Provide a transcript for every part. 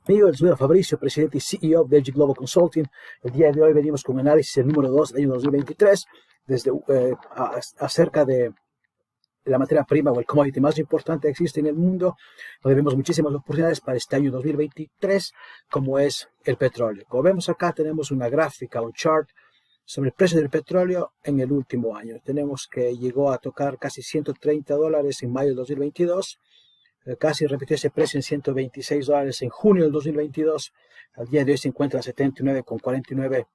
Yo soy Fabricio, presidente y CEO de LG Global Consulting. El día de hoy venimos con un análisis el número 2 del año 2023, acerca de la materia prima o el commodity más importante que existe en el mundo, donde vemos muchísimas oportunidades para este año 2023, como es el petróleo. Como vemos acá, tenemos una gráfica, un chart sobre el precio del petróleo en el último año. Tenemos que llegó a tocar casi $130 en mayo del 2022. Casi repitió ese precio en $126 en junio del 2022. Al día de hoy se encuentra a 79,49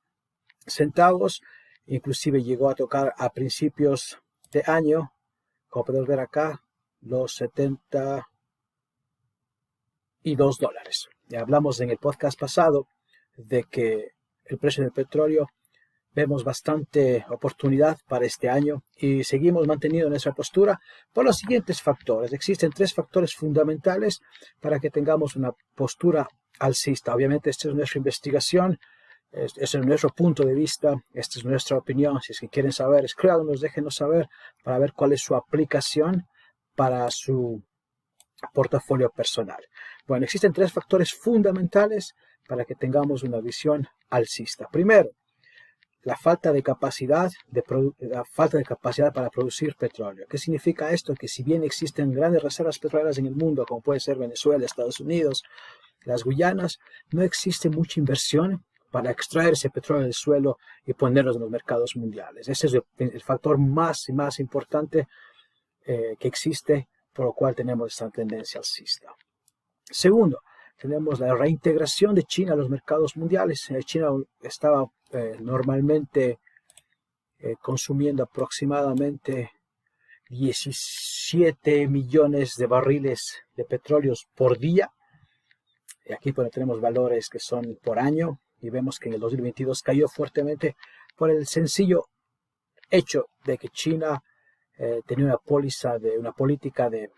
centavos. Inclusive llegó a tocar a principios de año, como podemos ver acá, los $72. Ya hablamos en el podcast pasado de que el precio del petróleo vemos bastante oportunidad para este año y seguimos manteniendo nuestra postura por los siguientes factores. Existen 3 factores fundamentales para que tengamos una postura alcista. Obviamente, esta es nuestra investigación, este es nuestro punto de vista, esta es nuestra opinión. Si es que quieren saber, escríbanos, déjenos saber para ver cuál es su aplicación para su portafolio personal. Bueno, existen 3 factores fundamentales para que tengamos una visión alcista. Primero, la falta de capacidad para producir petróleo. ¿Qué significa esto? Que si bien existen grandes reservas petroleras en el mundo, como puede ser Venezuela, Estados Unidos, las Guyanas, no existe mucha inversión para extraer ese petróleo del suelo y ponerlo en los mercados mundiales. Ese es el factor más importante que existe, por lo cual tenemos esta tendencia alcista. Segundo, tenemos la reintegración de China a los mercados mundiales. China estaba normalmente consumiendo aproximadamente 17 millones de barriles de petróleo por día. Y aquí tenemos valores que son por año y vemos que en el 2022 cayó fuertemente por el sencillo hecho de que China tenía una política de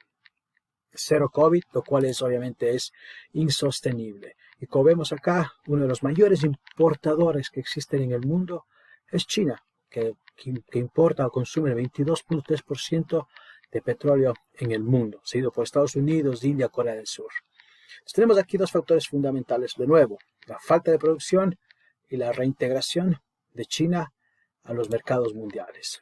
cero COVID, lo cual obviamente es insostenible. Y como vemos acá, uno de los mayores importadores que existen en el mundo es China, que importa o consume el 22,3% de petróleo en el mundo, seguido por Estados Unidos, India, Corea del Sur. Entonces, tenemos aquí 2 factores fundamentales. De nuevo, la falta de producción y la reintegración de China a los mercados mundiales.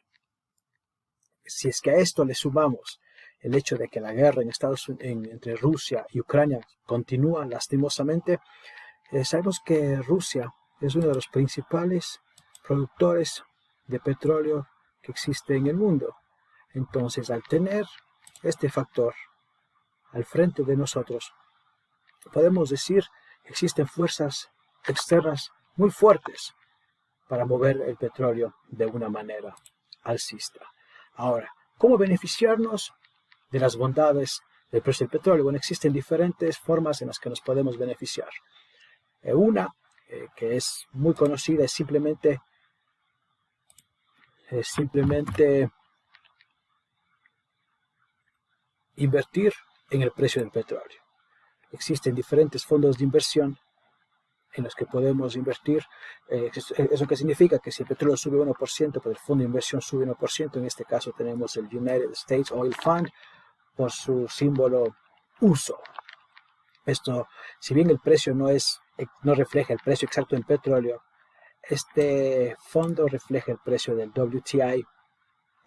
Si es que a esto le sumamos el hecho de que la guerra entre Rusia y Ucrania continúa lastimosamente, sabemos que Rusia es uno de los principales productores de petróleo que existe en el mundo. Entonces, al tener este factor al frente de nosotros, podemos decir que existen fuerzas externas muy fuertes para mover el petróleo de una manera alcista. Ahora, ¿cómo beneficiarnos de las bondades del precio del petróleo? Bueno, existen diferentes formas en las que nos podemos beneficiar. Una que es muy conocida es simplemente invertir en el precio del petróleo. Existen diferentes fondos de inversión en los que podemos invertir. ¿Eso qué significa? Que si el petróleo sube 1%, pues el fondo de inversión sube 1%. En este caso tenemos el United States Oil Fund por su símbolo USO. Esto, si bien el precio no refleja el precio exacto del petróleo, este fondo refleja el precio del WTI,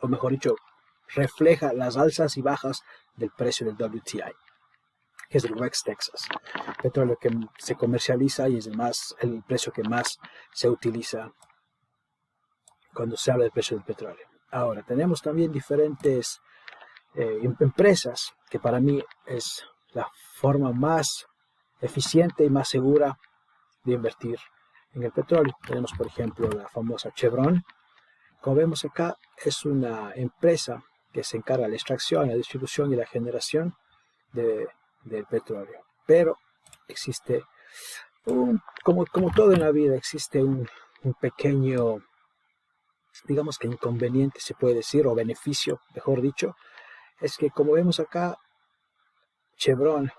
o mejor dicho, refleja las alzas y bajas del precio del WTI, que es el West Texas, petróleo que se comercializa y es el precio que más se utiliza cuando se habla del precio del petróleo. Ahora, tenemos también diferentes empresas que para mí es la forma más eficiente y más segura de invertir en el petróleo. Tenemos, por ejemplo, la famosa Chevron. Como vemos acá, es una empresa que se encarga de la extracción, la distribución y la generación del petróleo. Pero existe, como todo en la vida, existe un pequeño, digamos que inconveniente se puede decir, o beneficio, mejor dicho, es que como vemos acá, Chevron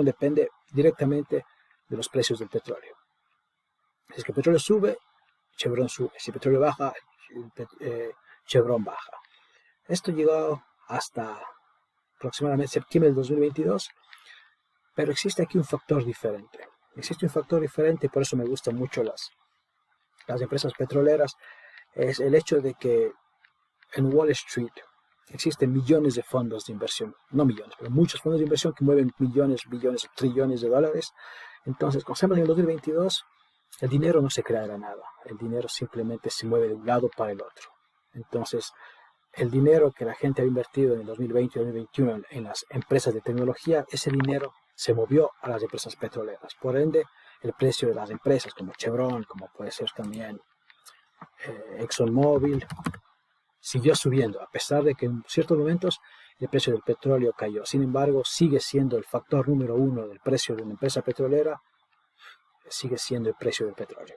depende directamente de los precios del petróleo. Si es que el petróleo sube, Chevron sube. Si el petróleo baja, Chevron baja. Esto llegó hasta aproximadamente septiembre del 2022, pero existe aquí un factor diferente. Existe un factor diferente, por eso me gustan mucho las empresas petroleras, es el hecho de que en Wall Street existen millones de fondos de inversión, no millones, pero muchos fondos de inversión que mueven millones, billones, trillones de dólares. Entonces, como sabemos en el 2022, el dinero no se crea de la nada, el dinero simplemente se mueve de un lado para el otro. Entonces, el dinero que la gente ha invertido en el 2020 y 2021 en las empresas de tecnología, ese dinero se movió a las empresas petroleras. Por ende, el precio de las empresas como Chevron, como puede ser también ExxonMobil, siguió subiendo, a pesar de que en ciertos momentos el precio del petróleo cayó. Sin embargo, sigue siendo el factor número uno del precio de una empresa petrolera, sigue siendo el precio del petróleo.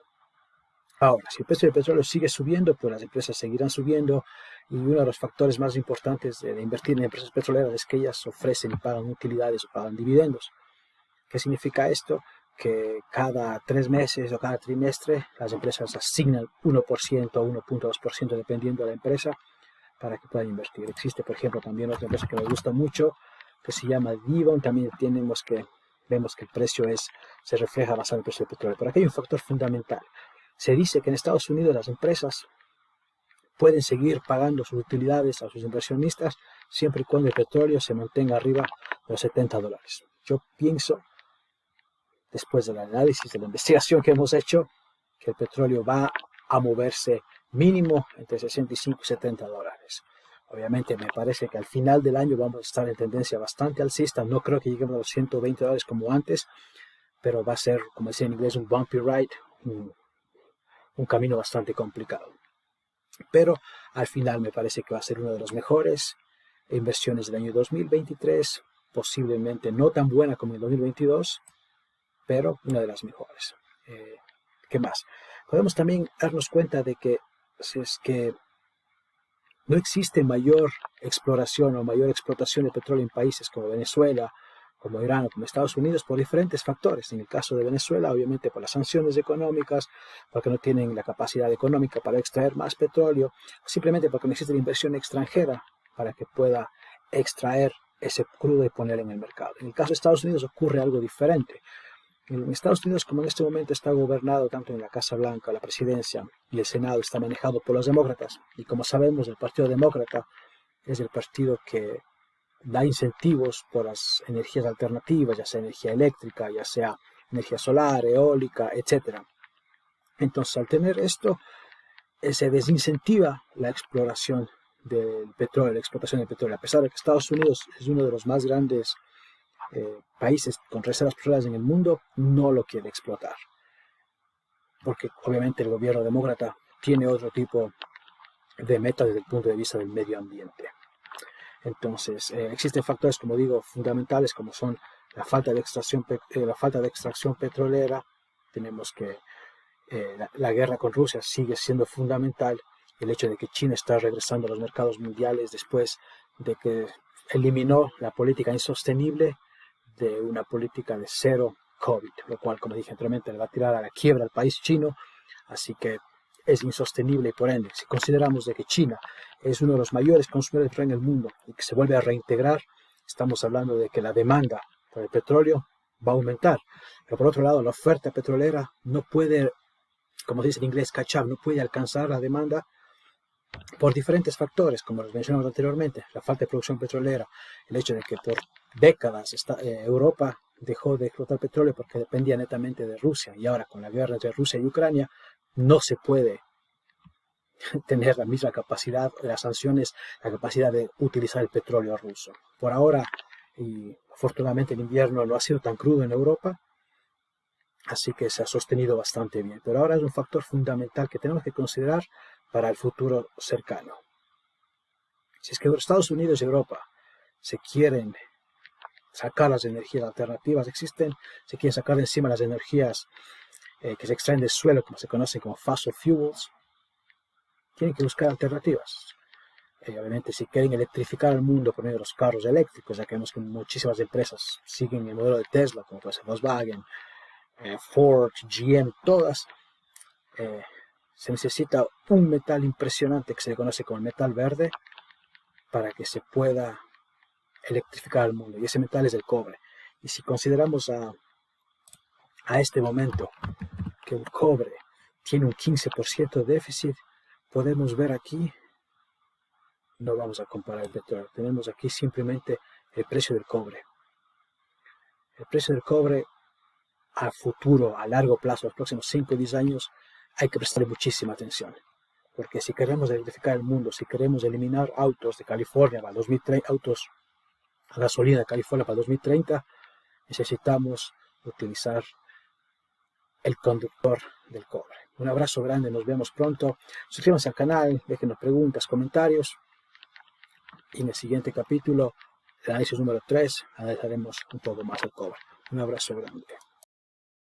Ahora, si el precio del petróleo sigue subiendo, pues las empresas seguirán subiendo, y uno de los factores más importantes de invertir en empresas petroleras es que ellas ofrecen y pagan utilidades o pagan dividendos. ¿Qué significa esto? Que cada 3 meses o cada trimestre las empresas asignan 1% o 1.2% dependiendo de la empresa para que puedan invertir. Existe, por ejemplo, también otra empresa que me gusta mucho que se llama Devon. También vemos que el precio se refleja basado en el precio del petróleo. Pero aquí hay un factor fundamental. Se dice que en Estados Unidos las empresas pueden seguir pagando sus utilidades a sus inversionistas siempre y cuando el petróleo se mantenga arriba de los $70. Yo pienso, después del análisis, de la investigación que hemos hecho, que el petróleo va a moverse mínimo entre 65 y $70. Obviamente me parece que al final del año vamos a estar en tendencia bastante alcista. No creo que lleguemos a los $120 como antes, pero va a ser, como decía en inglés, un bumpy ride, un camino bastante complicado. Pero al final me parece que va a ser una de las mejores inversiones del año 2023, posiblemente no tan buena como el 2022, pero una de las mejores. ¿Qué más? Podemos también darnos cuenta de que es que no existe mayor exploración o mayor explotación de petróleo en países como Venezuela, como Irán o como Estados Unidos por diferentes factores. En el caso de Venezuela, obviamente por las sanciones económicas, porque no tienen la capacidad económica para extraer más petróleo, simplemente porque no existe la inversión extranjera para que pueda extraer ese crudo y ponerlo en el mercado. En el caso de Estados Unidos ocurre algo diferente. En Estados Unidos, como en este momento está gobernado tanto en la Casa Blanca, la presidencia y el Senado está manejado por los demócratas, y como sabemos el Partido Demócrata es el partido que da incentivos por las energías alternativas, ya sea energía eléctrica, ya sea energía solar, eólica, etc. Entonces, al tener esto, se desincentiva la exploración del petróleo, la explotación del petróleo, a pesar de que Estados Unidos es uno de los más grandes países con reservas petroleras en el mundo, no lo quiere explotar. Porque obviamente el gobierno demócrata tiene otro tipo de meta desde el punto de vista del medio ambiente. Entonces, existen factores, como digo, fundamentales, como son la falta de extracción petrolera. Tenemos que la guerra con Rusia sigue siendo fundamental. El hecho de que China está regresando a los mercados mundiales después de que eliminó la política insostenible de una política de cero COVID, lo cual, como dije anteriormente, le va a tirar a la quiebra al país chino. Así que es insostenible, y por ende, si consideramos de que China es uno de los mayores consumidores de petróleo en el mundo y que se vuelve a reintegrar, estamos hablando de que la demanda por el petróleo va a aumentar. Pero por otro lado, la oferta petrolera no puede, como se dice en inglés, catch up, no puede alcanzar la demanda por diferentes factores, como los mencionamos anteriormente: la falta de producción petrolera, el hecho de que por décadas Europa dejó de explotar petróleo porque dependía netamente de Rusia, y ahora con la guerra entre Rusia y Ucrania no se puede tener la misma capacidad, las sanciones, la capacidad de utilizar el petróleo ruso. Por ahora, y afortunadamente el invierno no ha sido tan crudo en Europa, así que se ha sostenido bastante bien. Pero ahora es un factor fundamental que tenemos que considerar para el futuro cercano. Si es que Estados Unidos y Europa se quieren sacar las energías alternativas existentes, se quieren sacar de encima las energías que se extraen del suelo, como se conocen como fossil fuels, tienen que buscar alternativas. Obviamente, si quieren electrificar el mundo por medio de los carros eléctricos, ya que vemos que muchísimas empresas siguen el modelo de Tesla, como puede ser Volkswagen, Ford, GM, todas, se necesita un metal impresionante que se le conoce como el metal verde para que se pueda electrificar el mundo, y ese metal es el cobre. Y si consideramos a a este momento que el cobre tiene un 15% de déficit, podemos ver aquí, no vamos a comparar el petróleo, tenemos aquí simplemente el precio del cobre. El precio del cobre a futuro, a largo plazo, los próximos 5 o 10 años, hay que prestarle muchísima atención. Porque si queremos electrificar el mundo, si queremos eliminar autos de California para 2030, autos a gasolina de California para 2030, necesitamos utilizar el conductor del cobre. Un abrazo grande, nos vemos pronto. Suscríbanse al canal, déjenos preguntas, comentarios. Y en el siguiente capítulo, el análisis número 3, analizaremos un poco más el cobre. Un abrazo grande.